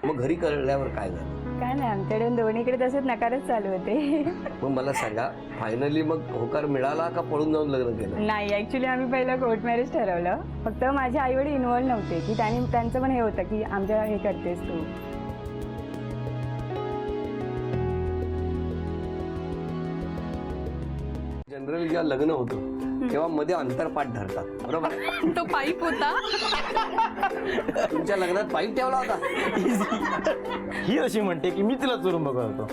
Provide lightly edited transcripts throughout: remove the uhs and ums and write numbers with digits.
मग घरी कळल्यावर काय झालं? काय नाही, आमच्याकडे दोन्हीकडे तसेच नकारच चालू होते. मग मला सांगा, फायनली मग होकार मिळाला का पळून जाऊन लग्न केलं? नाही, ऍक्च्युली आम्ही पहिलं कोर्ट मॅरेज ठरवलं. फक्त माझे आई वडील इन्व्हॉल्व नव्हते, की त्यांचं पण हे होतं की आमच्या हे करतेस तू. जनरली जेव्हा लग्न होतं तेव्हा मध्ये अंतरपाठ धरतात, बरोबर? तो पाईप होता. तुमच्या लग्नात पाईप ठेवला होता? ही अशी म्हणते की मी तिला चोरून बघत होतो.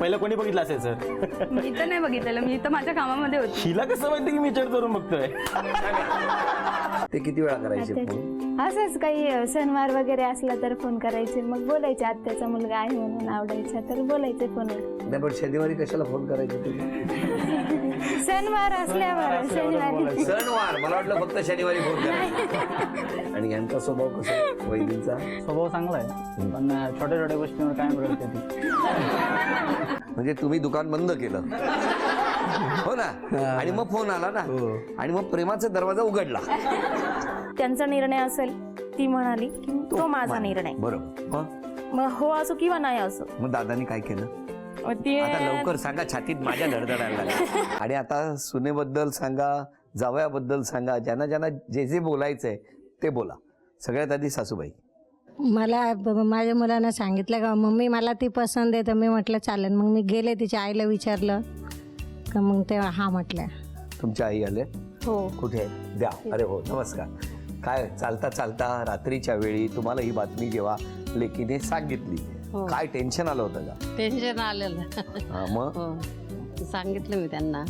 पहिलं कोणी बघितलं असेल सर? मी तर नाही बघितलेलं, मी तर माझ्या कामामध्ये होती. हिला कसं माहिती की मी चढ चोरून बघतोय? ते किती वेळा करायचे फोन? असंच काही सणवार वगैरे असला तर फोन करायचे, मग बोलायचे आत्याचा मुलगा आहे म्हणून आवडायचा तर बोलायचे फोनवर. नाही, पण शनिवारी कशाला फोन करायचे तुम्ही? सणवार असल्यावर शनिवारी. सणवार मला वाटलं फक्त शनिवारी फोन करायचे. आणि यांचा स्वभाव कसा आहे, वहिनींचा? स्वभाव चांगला आहे, पण छोट्या छोट्या गोष्टींवर कायम रडते ती. म्हणजे तुम्ही दुकान बंद केलं हो ना, आणि मग फोन आला ना, आणि मग प्रेमाचा दरवाजा उघडला. त्यांचा निर्णय असेल, ती म्हणाली की तो माझा निर्णय, बरोबर. मग हो असो किंवा नाही असो. मग दादानी काय केलं? ती आता लवकर सांगा, छातीत माझ्या धडधडायला लागल्या. आणि आता सुनेबद्दल सांगा, जावयाबद्दल सांगा, ज्यांना ज्यांना जे जे बोलायचंय ते बोला. सगळ्यात आधी सासूबाई. मला माझ्या मुलांना सांगितलं का मम्मी मला ती पसंत आहे, तर मी म्हटलं चालेल. मग मी गेले तिच्या आईला विचारलं का, मग तेव्हा हा म्हटलं. तुमच्या आई आले? हो. कुठे आहे? द्या. अरे हो, नमस्कार. काय चालता चालता रात्रीच्या वेळी तुम्हाला ही बातमी जेव्हा लेकीने सांगितली, काय टेन्शन आलं होतं का? टेन्शन आलेलं. हा, मग हो, सांगितलं मी त्यांना.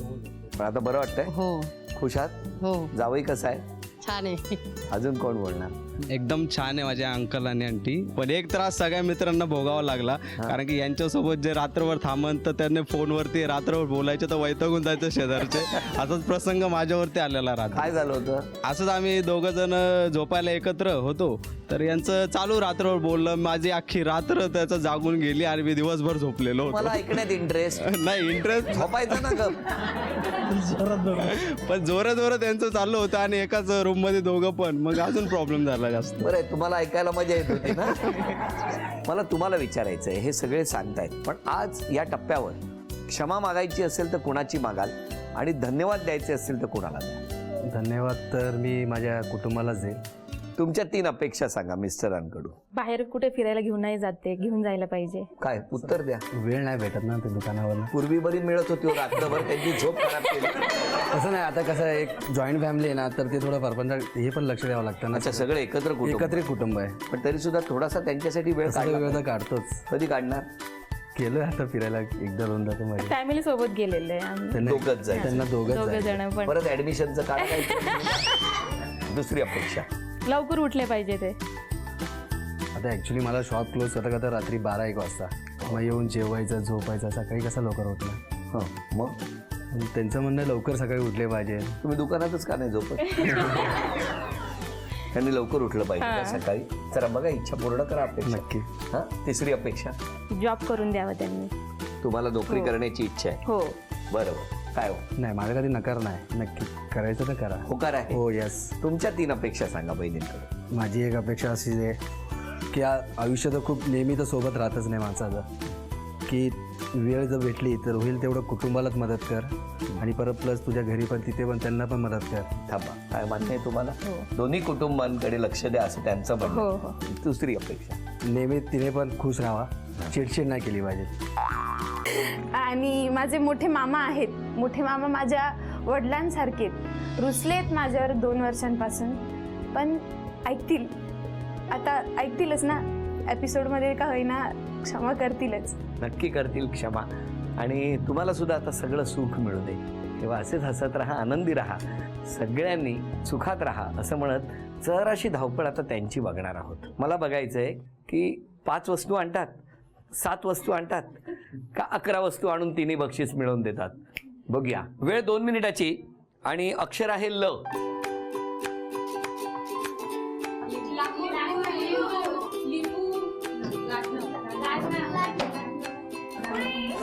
पण आता बरं वाटतंय? हो खुश आहात? हो, जावई कसं आहे? छान आहे. अजून कोण बोलणार? एकदम छान आहे माझ्या अंकल आणि आंटी. पण एक त्रास सगळ्या मित्रांना भोगावा लागला, कारण की यांच्यासोबत जे रात्रभर थांबन तर त्यांनी फोनवरती रात्रभर बोलायचं तर वैतागून जायचं शेजारचे. असाच प्रसंग माझ्यावरती आलेला राहतो. काय झालं होतं? असंच आम्ही दोघं जण झोपायला एकत्र होतो, तर यांचं चालू रात्रभर बोललं. माझी अख्खी रात्र त्याचं जागून गेली आणि मी दिवसभर झोपलेलो मला होतो. ऐकण्यात इंटरेस्ट नाही, इंटरेस्ट झोपायचं ना ग. पण जोरात त्यांचं चाललं होतं आणि एकाच रूम मध्ये दोघं पण, मग अजून प्रॉब्लेम झाला जास्त. बरं आहे, तुम्हाला ऐकायला मजा येत होती ना. मला तुम्हाला विचारायचं आहे, हे सगळे सांगतायत, पण आज या टप्प्यावर क्षमा मागायची असेल तर कुणाची मागाल, आणि धन्यवाद द्यायचे असतील तर कुणाला द्याल? धन्यवाद तर मी माझ्या कुटुंबालाच देईल. तुमच्या 3 अपेक्षा सांगा मिस्टरांकडून. बाहेर कुठे फिरायला घेऊन नाही जाते, घेऊन जायला पाहिजे. काय उत्तर द्या. वेळ नाही भेटत ना ते दुकानावर. पूर्वी बरी मिळत होती, रात्रभर त्यांची झोप खराब केली. तसं नाही, आता कसं आहे, एक जॉईंट फॅमिली आहे ना, तर ते थोडं फार हे पण लक्ष द्यावं लागतं ना. अच्छा, सगळं एकत्र कुटुंब. एकत्रित कुटुंब आहे, पण तरी सुद्धा थोडासा त्यांच्यासाठी वेळ काढला. वेळ तर काढतोच. कधी काढणार? केलं आता फिरायला एकदा दोनदा तर माझ्या फॅमिली सोबत गेलेले आहे आम्ही. दोघंच जायचं. त्यांना दोघं दोघं जण पण. परत ऍडमिशनचं काढायचं. दुसरी अपेक्षा. लवकर उठले पाहिजे ते. आता ऍक्च्युली मला शॉप क्लोज करता रात्री 12-1 वाजता, मग येऊन जेवायचं झोपायचं. सकाळी कसं लवकर उठलं? हं, मग त्यांचं म्हणणं लवकर सकाळी उठले पाहिजे. तुम्ही दुकानातच का नाही झोपत? त्यांनी लवकर उठलं पाहिजे का सकाळी? चला बघा, इच्छा पूर्ण करा अपेक्षा. नक्की. हा, तिसरी अपेक्षा. जॉब करून द्यावं त्यांनी. तुम्हाला नोकरी करण्याची इच्छा आहे? हो. बरोबर. काय हो? नाही, माझं कधी नकार नाही. नक्की करायचं तर करा. होकार आहे? हो, येस. तुमच्या 3 अपेक्षा सांगा बहिणींकडे. माझी एक अपेक्षा अशी आहे की आयुष्य तर खूप नेहमी तर सोबत राहतच नाही माणसाचं, की वेळ जर भेटली तर होईल तेवढं कुटुंबालाच मदत कर, आणि परत प्लस तुझ्या घरी पण तिथे पण त्यांना पण मदत कर. थांबा, काय मान्य आहे तुम्हाला? दोन्ही कुटुंबांकडे लक्ष द्या असं त्यांचं म्हणणं. हो, हो. दुसरी अपेक्षा. नेहमी तिने पण खुश राहावा, चिडचिड नाही केली पाहिजे. आणि माझे मोठे मामा आहेत. मोठे मामा माझ्या वडिलांसारखे रुसलेत माझ्यावर 2 वर्षांपासून, पण ऐकतील. आता ऐकतीलच ना, एपिसोडमध्ये का होईना क्षमा करतीलच. नक्की करतील क्षमा. आणि तुम्हाला सुद्धा आता सगळं सुख मिळू दे. तेव्हा असेच हसत राहा, आनंदी राहा, सगळ्यांनी सुखात राहा असं म्हणत जराशी धावपळ आता त्यांची बघणार आहोत. मला बघायचं आहे की 5 वस्तू आणतात, 7 वस्तू आणतात, का 11 वस्तू आणून 3 बक्षीस मिळवून देतात. बघूया. वेळ 2 मिनिटाची आणि अक्षर आहे ल.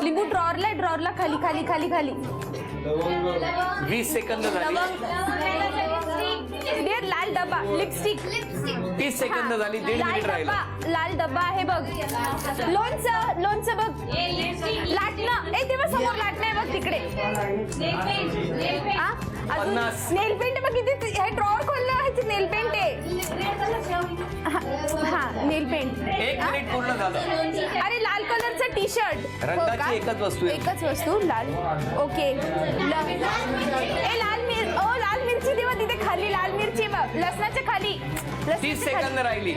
लिंबू ड्रॉरला खाली खाली खाली खाली. 20 सेकंद झाली. लाल डबा लिपस्टिक. 30 सेकंद झाली, 1.5 लाल मिनिट राहिलं. डब्बा, लाल डब्बा आहे बघ. लोणचं बघ. लाटणं, तेव्हा समोर लाटणं आहे बघ तिकडे. अजून 50. नेल पेंट बघ किती, हे ड्रॉवर खोललं ह्याचे नेल पेंट आहे. हा नेल पेंट. 1 मिनिट पूर्ण झालं. अरे लाल कलरचं टी शर्ट. रंगाची एकच वस्तू आहे. एकच वस्तू लाल. ओके. लाल मिरची देवा तिथे खाली लाल मिरची बघ, लसणाच्या खाली. 30 सेकंद राहिली.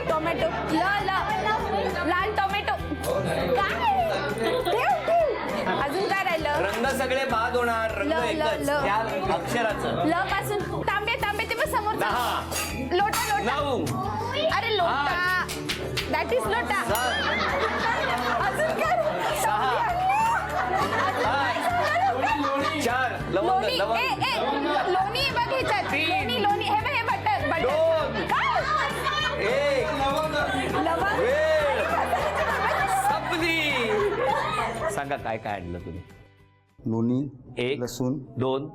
टोमॅटो. लाल टोमॅटो. काय ठेव. अजून काय राहिलं? रंग सगळे बाद होणार, रंग एकच त्या अक्षराचं. ल पासून तांबे ते पण समोर. 10 लोटा 9 अरे लोटा, दॅट इज लोटा. 7 अजून काय? 4 लवंग लोणी. लवंग. लोणी बघ ह्याच्यात. 3 लोणी हे बघ, हे बटर 2 1 लवंग. वेळ संपली. सांगा काय काय आणलं तुम्ही? लोणी, 1 लसूण, 2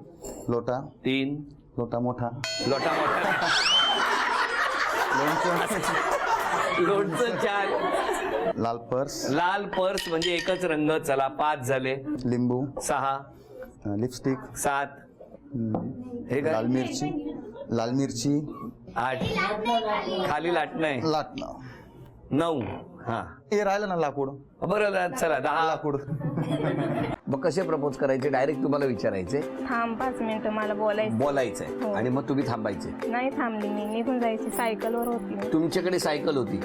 लोटा, 3 लोटा मोठा, लोटा मोठा. लोणचं 4. लाल पर्स, लाल पर्स म्हणजे एकच रंग. चला 5 झाले. लिंबू, 6 लिपस्टिक, 7 हे काय? लाल मिरची, 8 खाली लाटणं आहे. लाटणं. 9 हा हे राहिलं ना लाकूड, बरं चला 10. लाकूड. मग कसे प्रपोज करायचे? डायरेक्ट तुम्हाला विचारायचे, थांब 5 मिनिटं मला बोलायचं. बोलायचंय आणि मग तुम्ही थांबायचे. नाही थांबली मी, निघून जायची. सायकलवर होती. तुमच्याकडे सायकल होती,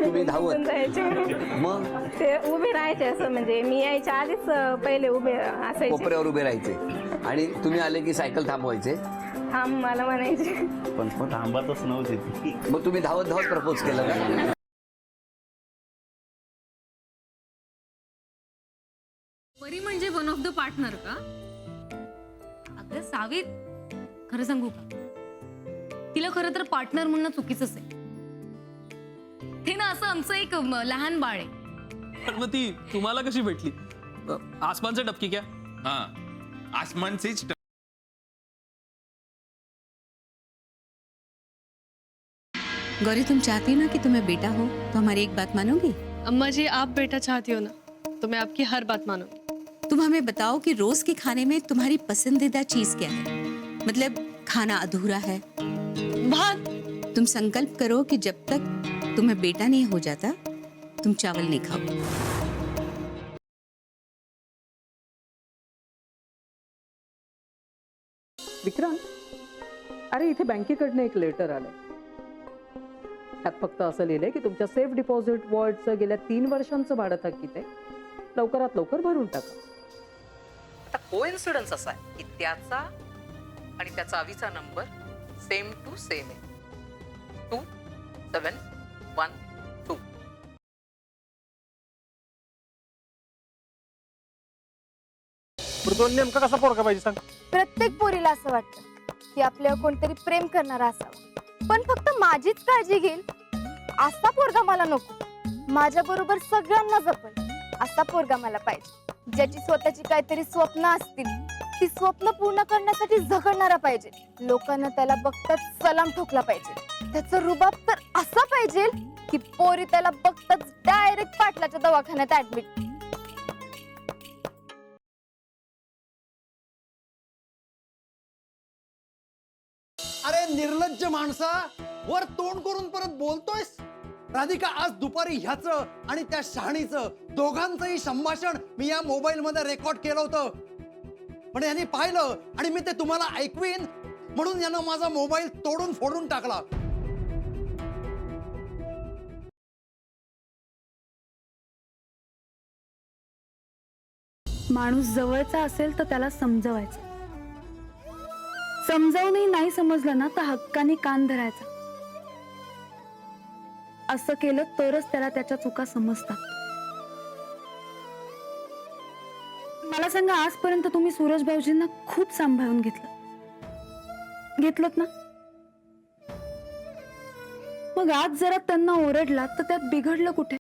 तुम्ही धावत. जायचे. मग ते उभे राहायचे असं, म्हणजे मी यायच्या आधीच पहिले उभे असायचे. कोपऱ्यावर उभे राहायचे आणि तुम्ही आले की सायकल थांबवायचे. थांब मला म्हणायचे. पण थांबतच नव्हती ती. मग तुम्ही धावत धावत प्रपोज केलं का? परी म्हणजे वन ऑफ द पार्टनर का? अगं सावित, खरं सांगू का, तिला खरं तर पार्टनर म्हणणं चुकीचंच आहे. ते ना असं आमचं एक लहान बाळ आहे. पण मग ती तुम्हाला कशी भेटली? आसमान से टपकी क्या? हाँ, आसमान से गौरी, तुम चाहती ना कि तुम्हें बेटा हो तो हमारी एक बात मानोगी? अम्मा जी, आप बेटा चाहती हो ना, तो मैं आपकी हर बात मानूंगी. तुम हमें बताओ कि रोज के खाने में तुम्हारी पसंदीदा चीज क्या है? मतलब खाना अधूरा है. भात. तुम संकल्प करो कि जब तक तुम्हें बेटा नहीं हो जाता तुम चावल नहीं खाओ. विक्रांत, अरे इथे बँकेकडनं एक लेटर आलंय. त्यात फक्त असं लिहिलंय की तुमच्या सेफ डिपॉझिट वॉर्डचं गेल्या 3 वर्षांचं भाडं थकीत आहे, लवकरात लवकर भरून टाका. आता कोइन्सिडन्स असा आहे की त्याचा आणि त्या चावीचा नंबर सेम टू सेम आहे. 2712. नेमका कसा पोरगा पाहिजे सांग? प्रत्येक पोरीला असं वाटतं की आपल्यावर कोणतरी प्रेम करणारा असावा, पण फक्त माझीच काळजी घेईल असा पोरगा मला नको. माझ्या बरोबर सगळ्यांना जपेल असा पोरगा मला पाहिजे. ज्याची स्वतःची काहीतरी स्वप्न असतील, ती स्वप्न पूर्ण करण्यासाठी झगडणारा पाहिजे. लोकांना त्याला बघताच सलाम ठोकला पाहिजे. त्याचं रुबाब तर असा पाहिजे की पोरी त्याला बघताच डायरेक्ट पाटलाच्या दवाखान्यात ऍडमिट. अरे निर्लज्ज माणसा, वर तोंड करून परत बोलतोयस? राधिका, आज दुपारी ह्याचं आणि त्या शहाणीचं दोघांचंही संभाषण मी या मोबाईल मध्ये रेकॉर्ड केलं होतं, पण यांनी पाहिलं आणि मी ते तुम्हाला ऐकवीन म्हणून यानं माझा मोबाईल तोडून फोडून टाकला. माणूस जवळचा असेल तर त्याला समजवायचं. समजावूनही नाही समजलं ना तर हक्काने कान धरायचा. असं केलं तरच त्याला त्याच्या चुका समजतात. मला सांगा, आजपर्यंत तुम्ही सूरज भाऊजींना खूप सांभाळून घेतलत ना? मग आज जरा त्यांना ओरडलात तर त्यात बिघडलं कुठे?